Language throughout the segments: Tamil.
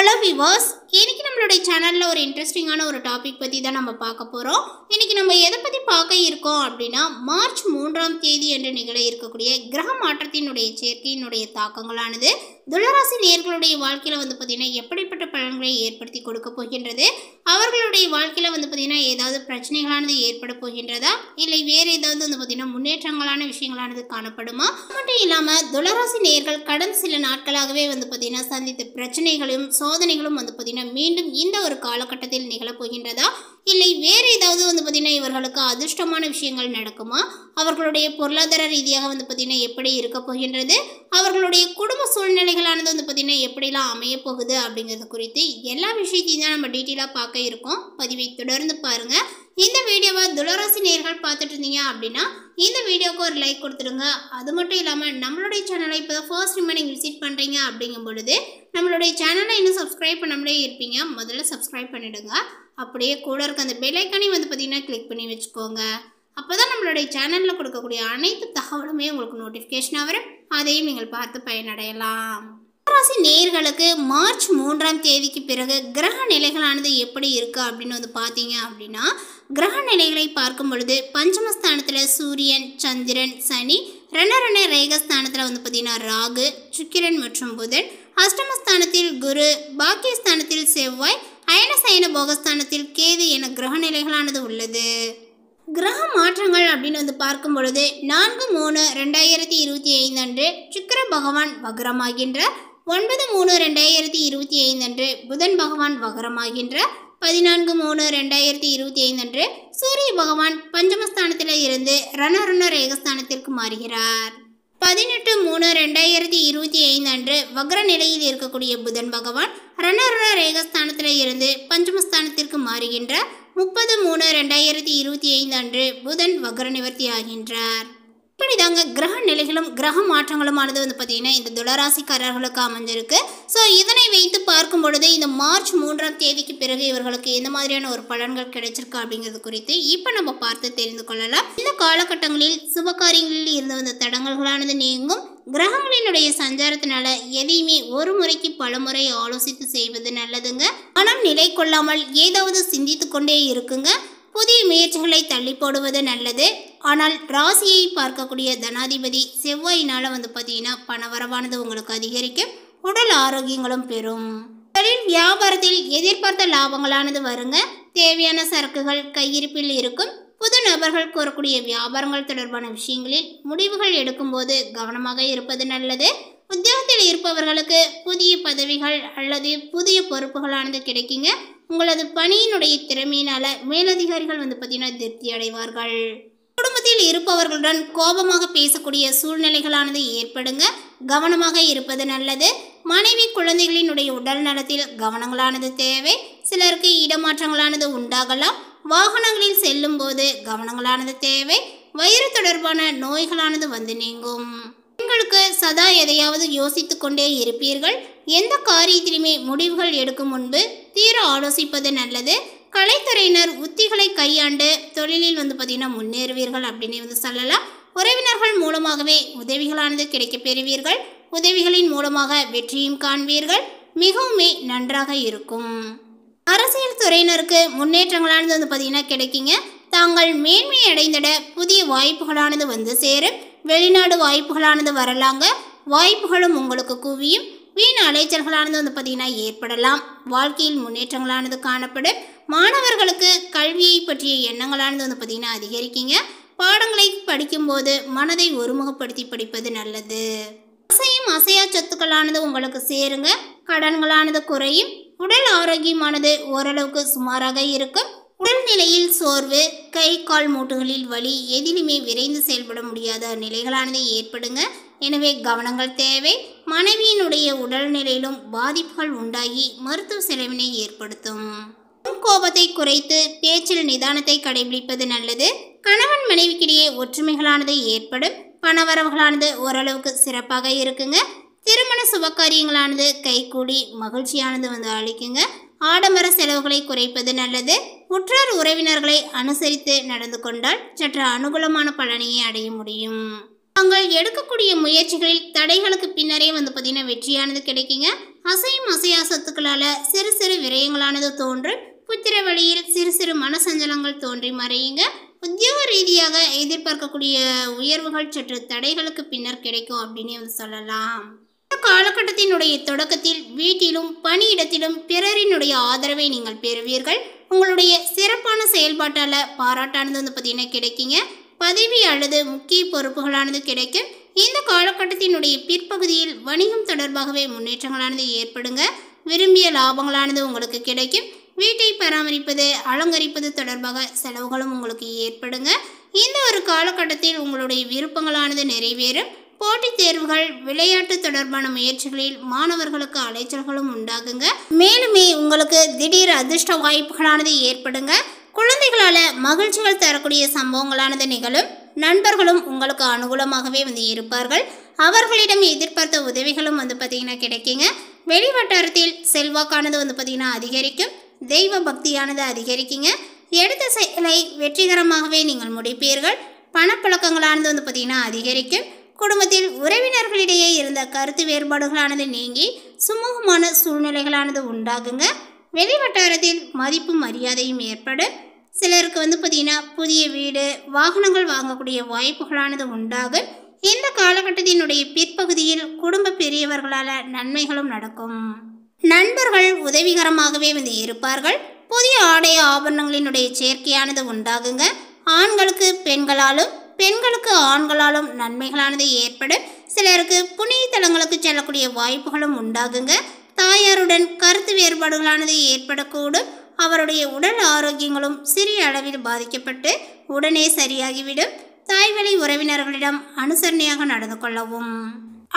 ஹலோ வியூவர்ஸ், இன்னைக்கு நம்மளுடைய சேனலில் ஒரு இன்ட்ரெஸ்டிங்கான ஒரு டாபிக் பற்றி தான் நம்ம பார்க்க போகிறோம். இன்னைக்கு நம்ம எதை பற்றி பார்க்க இருக்கோம் அப்படின்னா, மார்ச் 3ஆம் தேதி என்று நிகழ இருக்கக்கூடிய கிரக மாற்றத்தினுடைய சேர்க்கையினுடைய தாக்கங்களானது துளராசி நேயர்களுடைய வாழ்க்கையில் பார்த்திங்கன்னா எப்படிப்பட்ட பலன்களை ஏற்படுத்தி கொடுக்க போகின்றது, அவர்களுடைய வாழ்க்கையில் பார்த்திங்கன்னா ஏதாவது பிரச்சனைகளானது ஏற்பட போகின்றதா, இல்லை வேறு ஏதாவது பார்த்திங்கன்னா முன்னேற்றங்களான விஷயங்களானது காணப்படுமா, மட்டும் இல்லாமல் துளராசி நேயர்கள் கடந்த சில நாட்களாகவே பார்த்திங்கன்னா சந்தித்த பிரச்சனைகளும் சோதனைகளும் பார்த்திங்கன்னா மீண்டும் இந்த ஒரு காலகட்டத்தில் நிகழப் போகின்றதா, இல்லை வேறு ஏதாவது பார்த்திங்கன்னா இவர்களுக்கு அதிர்ஷ்டமான விஷயங்கள் நடக்குமா, அவர்களுடைய பொருளாதார ரீதியாக பார்த்திங்கன்னா எப்படி இருக்க போகின்றது, அவர்களுடைய குடும்ப சூழ்நிலைகளானது பார்த்திங்கன்னா எப்படிலாம் அமைய போகுது அப்படிங்கிறது குறித்து எல்லா விஷயத்தையும் தான் நம்ம டீட்டெயிலாக பார்க்க இருக்கோம். பதிவை தொடர்ந்து பாருங்கள். இந்த வீடியோவை துளராசி நேயர்கள் பார்த்துட்டு இருந்தீங்க அப்படின்னா இந்த வீடியோவுக்கு ஒரு லைக் கொடுத்துருங்க. அது மட்டும் இல்லாமல் நம்மளுடைய சேனலை இப்போ தான் ஃபர்ஸ்ட் டைம் நீங்கள் விசிட் பண்ணுறீங்க அப்படிங்கும் பொழுது நம்மளுடைய சேனலை இன்னும் சப்ஸ்கிரைப் பண்ணாமலே இருப்பீங்க, முதல்ல சப்ஸ்கிரைப் பண்ணிவிடுங்க. அப்படியே கூட இருக்க அந்த பெல் ஐக்கானையும் பார்த்திங்கன்னா கிளிக் பண்ணி வச்சுக்கோங்க. அப்போ தான் நம்மளுடைய சேனலில் கொடுக்கக்கூடிய அனைத்து தகவலுமே உங்களுக்கு நோட்டிஃபிகேஷனாக வரும், அதையும் நீங்கள் பார்த்து பயனடையலாம். துளராசி நேயர்களுக்கு மார்ச் 3ஆம் தேதிக்கு பிறகு கிரக நிலைகளானது எப்படி இருக்குது அப்படின்னு பார்த்தீங்க அப்படின்னா, கிரக நிலைகளை பார்க்கும் பொழுது பஞ்சமஸ்தானத்தில் சூரியன், சந்திரன், சனி, ரண ரேகஸ்தானத்தில் பார்த்திங்கன்னா ராகு, சுக்கிரன் மற்றும் புதன், அஷ்டமஸ்தானத்தில் குரு, பாக்கியஸ்தானத்தில் செவ்வாய், அயனசயன போகஸ்தானத்தில் கேது என கிரக நிலைகளானது உள்ளது. கிரக மாற்றங்கள் அப்படின்னு பார்க்கும் பொழுது 4/3/2025 அன்று சுக்கிர பகவான் வக்ரமாகின்ற, 9/3/2025 அன்று புதன் பகவான் வக்ரமாகின்ற, 14/3/2025 அன்று சூரிய பகவான் பஞ்சமஸ்தானத்தில் இருந்து ரண ரேகஸ்தானத்திற்கு மாறுகிறார். 18/3/2025 அன்று வக்ர நிலையில் இருக்கக்கூடிய புதன் பகவான் ரண ரேகஸ்தானத்தில் இருந்து பஞ்சமஸ்தானத்திற்கு மாறுகின்ற, 30/3/2025 அன்று புதன் வக்ர நிவர்த்தி ஆகின்றார். இப்படி தாங்க கிரக நிலைகளும் கிரக மாற்றங்களுமானது பார்த்திங்கன்னா இந்த துளராசிக்காரர்களுக்கு அமைஞ்சிருக்கு. ஸோ இதனை வைத்து பார்க்கும் பொழுது இந்த மார்ச் 3ஆம் தேதிக்கு பிறகு இவர்களுக்கு எந்த மாதிரியான ஒரு பலன்கள் கிடைச்சிருக்கு அப்படிங்கிறது குறித்து இப்போ நம்ம பார்த்து தெரிந்து கொள்ளலாம். இந்த காலகட்டங்களில் சுபகாரியங்களில் இருந்து வந்த தடங்கல்களானது நீங்கும். கிரகங்களினுடைய சஞ்சாரத்தினால எதையுமே ஒரு முறைக்கு பல முறை ஆலோசித்து செய்வது நல்லதுங்க. மனம் நிலை கொள்ளாமல் ஏதாவது சிந்தித்து கொண்டே இருக்குங்க. புதிய முயற்சிகளை தள்ளி போடுவது நல்லது. ஆனால் ராசியை பார்க்கக்கூடிய தனாதிபதி செவ்வாயினால் பார்த்திங்கன்னா பணவரவானது உங்களுக்கு அதிகரிக்கும், உடல் ஆரோக்கியங்களும் பெறும். தொழில் வியாபாரத்தில் எதிர்பார்த்த லாபங்களானது வருங்க. தேவையான சரக்குகள் கையிருப்பில் இருக்கும். புது நபர்கள் கோரக்கூடிய வியாபாரங்கள் தொடர்பான விஷயங்களில் முடிவுகள் எடுக்கும்போது கவனமாக இருப்பது நல்லது. உத்தியோகத்தில் இருப்பவர்களுக்கு புதிய பதவிகள் அல்லது புதிய பொறுப்புகளானது கிடைக்குங்க. உங்களது பணியினுடைய திறமையினால மேலதிகாரிகள் பார்த்திங்கன்னா திருப்தி அடைவார்கள். குடும்பத்தில் இருப்பவர்களுடன் கோபமாக பேசக்கூடிய சூழ்நிலைகளானது ஏற்படுங்க. கவனமாக இருப்பது நல்லது. மனைவி குழந்தைகளினுடைய உடல் நலத்தில் கவனங்களானது தேவை. சிலருக்கு இடமாற்றங்களானது உண்டாகலாம். வாகனங்களில் செல்லும் போது கவனங்களானது தேவை. வயிறு தொடர்பான நோய்களானது நீங்கும். பெண்களுக்கு சதா எதையாவது யோசித்து கொண்டே இருப்பீர்கள். எந்த காரியத்திலுமே முடிவுகள் எடுக்கும் முன்பு தீர ஆலோசிப்பது நல்லது. கலைத்துறையினர் உத்திகளை கையாண்டு தொழிலில் பார்த்திங்கன்னா முன்னேறுவீர்கள் அப்படின்னு சொல்லலாம். உறவினர்கள் மூலமாகவே உதவிகளானது கிடைக்க பெறுவீர்கள். உதவிகளின் மூலமாக வெற்றியும் காண்பீர்கள். மிகவுமே நன்றாக இருக்கும். அரசியல் துறையினருக்கு முன்னேற்றங்களானது பார்த்திங்கன்னா கிடைக்குங்க. தாங்கள் மேன்மை அடைந்திட புதிய வாய்ப்புகளானது சேரும். வெளிநாடு வாய்ப்புகளானது வரலாங்க. வாய்ப்புகளும் உங்களுக்கு குவியும். வீண் அலைச்சல்களானது பார்த்திங்கன்னா ஏற்படலாம். வாழ்க்கையில் முன்னேற்றங்களானது காணப்படும். மாணவர்களுக்கு கல்வியை பற்றிய எண்ணங்களானது பார்த்திங்கன்னா அதிகரிக்குங்க. பாடங்களை படிக்கும்போது மனதை ஒருமுகப்படுத்தி படிப்பது நல்லது. அசையும் அசையா சொத்துக்களானது உங்களுக்கு சேருங்க. கடன்களானது குறையும். உடல் ஆரோக்கியமானது ஓரளவுக்கு சுமாராக இருக்கும். உடல்நிலையில் சோர்வு, கை கால் மூட்டுகளில் வலி, எதிலுமே விரைந்து செயல்பட முடியாத நிலைகளானது ஏற்படுங்க. எனவே கவனங்கள் தேவை. மனைவியினுடைய உடல்நிலையிலும் பாதிப்புகள் உண்டாகி மருத்துவ செலவினை ஏற்படுத்தும். கோபத்தை குறைத்து பேச்சில் நிதானத்தை கடைபிடிப்பது நல்லது. கணவன் மனைவிக்கிடையே ஒற்றுமைகளானது ஏற்படும். பணவரவுகளானது ஓரளவுக்கு சிறப்பாக இருக்குங்க. திருமண சுபகாரியங்களானது கைகூடி மகிழ்ச்சியானது அளிக்குங்க. ஆடம்பர செலவுகளை குறைப்பது நல்லது. உற்றார் உறவினர்களை அனுசரித்து நடந்து கொண்டால் சற்று அனுகூலமான பலனையை அடைய முடியும். தாங்கள் எடுக்கக்கூடிய முயற்சிகளில் தடைகளுக்கு பின்னரே பார்த்தீங்கன்னா வெற்றியானது கிடைக்குங்க. அசையும் அசையா சொத்துக்களால் சிறு சிறு விரயங்களானது தோன்றும். புத்திர வழியில் சிறு சிறு மனசஞ்சலங்கள் தோன்றி மறையுங்க. உத்தியோக ரீதியாக எதிர்பார்க்கக்கூடிய உயர்வுகள் சற்று தடைகளுக்கு பின்னர் கிடைக்கும் அப்படின்னு சொல்லலாம். இந்த காலகட்டத்தினுடைய தொடக்கத்தில் வீட்டிலும் பணியிடத்திலும் பிறரினுடைய ஆதரவை நீங்கள் பெறுவீர்கள். உங்களுடைய சிறப்பான செயல்பாட்டால் பாராட்டானது பார்த்தீங்கன்னா கிடைக்குங்க. பதவி அல்லது முக்கிய பொறுப்புகளானது கிடைக்கும். இந்த காலகட்டத்தினுடைய பிற்பகுதியில் வணிகம் தொடர்பாகவே முன்னேற்றங்களானது ஏற்படுங்க. விரும்பிய லாபங்களானது உங்களுக்கு கிடைக்கும். வீட்டை பராமரிப்பது அலங்கரிப்பது தொடர்பாக செலவுகளும் உங்களுக்கு ஏற்படுங்க. இந்த ஒரு காலகட்டத்தில் உங்களுடைய விருப்பங்களானது நிறைவேறும். போட்டித் தேர்வுகள் விளையாட்டு தொடர்பான முயற்சிகளில் மாணவர்களுக்கு அலைச்சல்களும் உண்டாகுங்க. மேலுமே உங்களுக்கு திடீர் அதிர்ஷ்ட வாய்ப்புகளானது ஏற்படுங்க. குழந்தைகளால் மகிழ்ச்சிகள் தரக்கூடிய சம்பவங்களானது நிகழும். நண்பர்களும் உங்களுக்கு அனுகூலமாகவே இருப்பார்கள். அவர்களிடம் எதிர்பார்த்த உதவிகளும் பார்த்தீங்கன்னா கிடைக்குங்க. வெளி வட்டாரத்தில் செல்வாக்கானது பார்த்தீங்கன்னா அதிகரிக்கும். தெய்வ பக்தியானது அதிகரிக்குங்க. எடுத்த செயலை வெற்றிகரமாகவே நீங்கள் முடிப்பீர்கள். பணப்பழக்கங்களானது பார்த்தீங்கன்னா அதிகரிக்கும். குடும்பத்தில் உறவினர்களிடையே இருந்த கருத்து வேறுபாடுகளானது நீங்கி சுமூகமான சூழ்நிலைகளானது உண்டாகுங்க. வெளி வட்டாரத்தில் மதிப்பும் மரியாதையும் ஏற்படும். சிலருக்கு பார்த்தீங்கன்னா புதிய வீடு வாகனங்கள் வாங்கக்கூடிய வாய்ப்புகளானது உண்டாகும். இந்த காலகட்டத்தினுடைய பிற்பகுதியில் குடும்ப பெரியவர்களால் நன்மைகளும் நடக்கும். நண்பர்கள் உதவிகரமாகவே இருப்பார்கள். புதிய ஆடை ஆபரணங்களினுடைய சேர்க்கையானது உண்டாகுங்க. ஆண்களுக்கு பெண்களாலும் பெண்களுக்கு ஆண்களாலும் நன்மைகளானது ஏற்படும். சிலருக்கு புண்ணிய தலங்களுக்கு செல்லக்கூடிய வாய்ப்புகளும் உண்டாகுங்க. தாயாருடன் கருத்து வேறுபாடுகளானது ஏற்படக்கூடும். அவருடைய உடல் ஆரோக்கியங்களும் சிறிய அளவில் பாதிக்கப்பட்டு உடனே சரியாகிவிடும். தாய்வழி உறவினர்களிடம் அனுசரணையாக நடந்து கொள்ளவும்.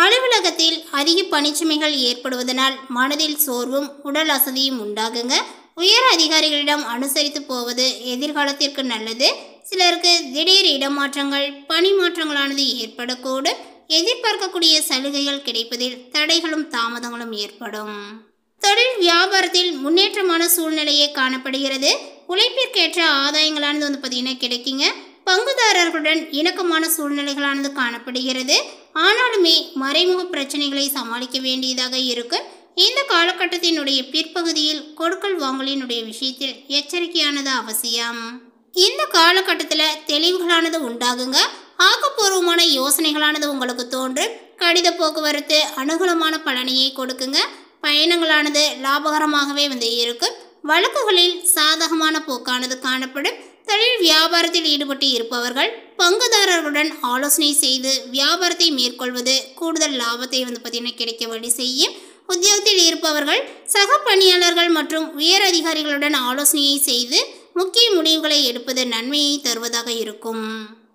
அலுவலகத்தில் அதிக பணிச்சுமைகள் ஏற்படுவதனால் மனதில் சோர்வும் உடல் அசதியும் உண்டாகுங்க. உயர் அதிகாரிகளிடம் அனுசரித்து போவது எதிர்காலத்திற்கு நல்லது. சிலருக்கு திடீர் இடமாற்றங்கள் பணி மாற்றங்களானது ஏற்படக்கூடும். எதிர்பார்க்கக்கூடிய சலுகைகள் கிடைப்பதில் தடைகளும் தாமதங்களும் ஏற்படும். தொழில் வியாபாரத்தில் முன்னேற்றமான சூழ்நிலையே காணப்படுகிறது. உழைப்பிற்கேற்ற ஆதாயங்களானது பார்த்தீங்கன்னா கிடைக்குங்க. பங்குதாரர்களுடன் இணக்கமான சூழ்நிலைகளானது காணப்படுகிறது. ஆனாலுமே மறைமுக பிரச்சனைகளை சமாளிக்க வேண்டியதாக இருக்கும். இந்த காலகட்டத்தினுடைய பிற்பகுதியில் கொடுக்கல் வாங்கலினுடைய விஷயத்தில் எச்சரிக்கையானது அவசியம். இந்த காலகட்டத்தில் தெளிவுகளானது உண்டாகுங்க. ஆக்கப்பூர்வமான யோசனைகளானது உங்களுக்கு தோன்றும். கடித போக்குவரத்து அனுகூலமான பலனையை கொடுக்குங்க. பயணங்களானது லாபகரமாகவே இருக்கும். வழக்குகளில் சாதகமான போக்கானது காணப்படும். தொழில் வியாபாரத்தில் ஈடுபட்டு இருப்பவர்கள் பங்குதாரர்களுடன் ஆலோசனை செய்து வியாபாரத்தை மேற்கொள்வது கூடுதல் லாபத்தை பார்த்தீங்கன்னா கிடைக்க வழி செய்யும். உத்தியோகத்தில் இருப்பவர்கள் சக பணியாளர்கள் மற்றும் உயர் அதிகாரிகளுடன் ஆலோசனையை செய்து முக்கிய முடிவுகளை எடுப்பது நன்மையை தருவதாக இருக்கும்.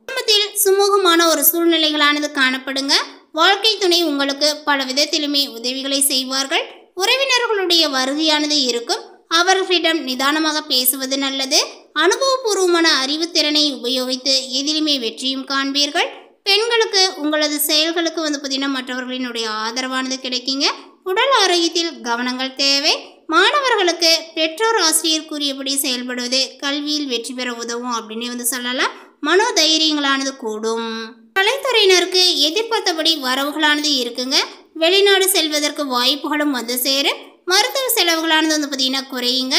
குடும்பத்தில் சுமூகமான ஒரு சூழ்நிலைகளானது காணப்படுங்க. வாழ்க்கை துணை உங்களுக்கு பல விதத்திலுமே உதவிகளை செய்வார்கள். உறவினர்களுடைய வருகையானது இருக்கும். அவர்களிடம் நிதானமாக பேசுவது நல்லது. அனுபவபூர்வமான அறிவுத்திறனை உபயோகித்து எதிலுமே வெற்றியும் காண்பீர்கள். பெண்களுக்கு உங்களது செயல்களுக்கு பார்த்தீங்கன்னா மற்றவர்களினுடைய ஆதரவானது கிடைக்குங்க. உடல் ஆரோக்கியத்தில் கவனங்கள் தேவை. மாணவர்களுக்கு பெற்றோர் ஆசிரியர் கூறியபடி செயல்படுவது கல்வியில் வெற்றி பெற உதவும் அப்படின்னு சொல்லலாம். மனோதைரியங்களானது கூடும். கலைத்துறையினருக்கு எதிர்பார்த்தபடி வரவுகளானது இருக்குங்க. வெளிநாடு செல்வதற்கு வாய்ப்புகளும் சேரும். மருத்துவ செலவுகளானது பார்த்தீங்கன்னா குறையுங்க.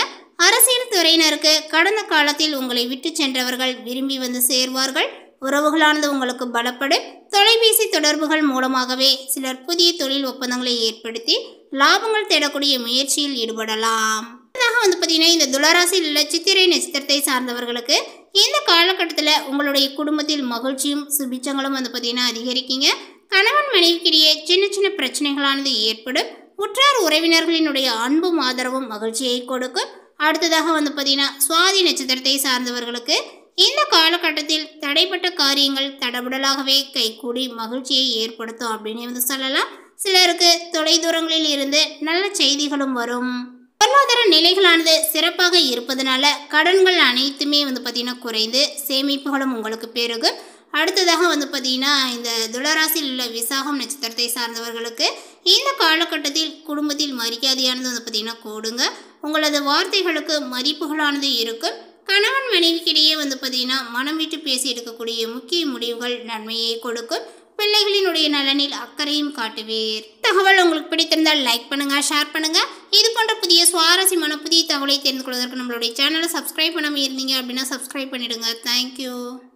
அரசியல் துறையினருக்கு கடந்த காலத்தில் உங்களை விட்டு சென்றவர்கள் விரும்பி சேர்வார்கள். உறவுகளானது உங்களுக்கு பலப்படும். தொலைபேசி தொடர்புகள் மூலமாகவே சிலர் புதிய தொழில் ஒப்பந்தங்களை ஏற்படுத்தி லாபங்கள் தேடக்கூடிய முயற்சியில் ஈடுபடலாம். பார்த்தீங்கன்னா இந்த துளாராசியில் உள்ள சித்திரை நட்சத்திரத்தை சார்ந்தவர்களுக்கு இந்த காலகட்டத்தில் உங்களுடைய குடும்பத்தில் மகிழ்ச்சியும் சுபிச்சங்களும் பார்த்தீங்கன்னா அதிகரிக்குங்க. கணவன் மனைவிக்கிடையே சின்ன சின்ன பிரச்சனைகளானது ஏற்படும். உற்றார் உறவினர்களினுடைய அன்பும் ஆதரவும் மகிழ்ச்சியை கொடுக்கும். அடுத்ததாக பார்த்தீங்கன்னா சுவாதி நட்சத்திரத்தை சார்ந்தவர்களுக்கு இந்த காலகட்டத்தில் தடைப்பட்ட காரியங்கள் தடபுடலாகவே கைகூடி மகிழ்ச்சியை ஏற்படுத்தும் அப்படின்னு சொல்லலாம். சிலருக்கு தொலைதூரங்களில் இருந்து நல்ல செய்திகளும் வரும். பொருளாதார நிலைகளானது சிறப்பாக இருப்பதனால கடன்கள் அனைத்துமே பார்த்தீங்கன்னா குறைந்து சேமிப்புகளும் உங்களுக்கு பெருகும். அடுத்ததாக பார்த்தீங்கன்னா இந்த துளாராசியில் உள்ள விசாகம் நட்சத்திரத்தை சார்ந்தவர்களுக்கு இந்த காலகட்டத்தில் குடும்பத்தில் மரியாதையானது பார்த்தீங்கன்னா கூடுங்க. உங்களது வார்த்தைகளுக்கு மதிப்புகளானது இருக்கும். கணவன் மனைவிக்கிடையே பார்த்தீங்கன்னா மனம் விட்டு பேசி எடுக்கக்கூடிய முக்கிய முடிவுகள் நன்மையை கொடுக்கும். பிள்ளைகளினுடைய நலனில் அக்கறையும் காட்டுவீர். தகவல் உங்களுக்கு பிடித்திருந்தால் லைக் பண்ணுங்க, ஷேர் பண்ணுங்க. இது போன்ற புதிய சுவாரஸ்யமான புதிய தகவலை தெரிந்து கொள்வதற்கு நம்மளுடைய சேனலை சப்ஸ்கிரைப் பண்ணாமல் இருந்தீங்க அப்படின்னா சப்ஸ்கிரைப் பண்ணிடுங்க. தேங்க்யூ.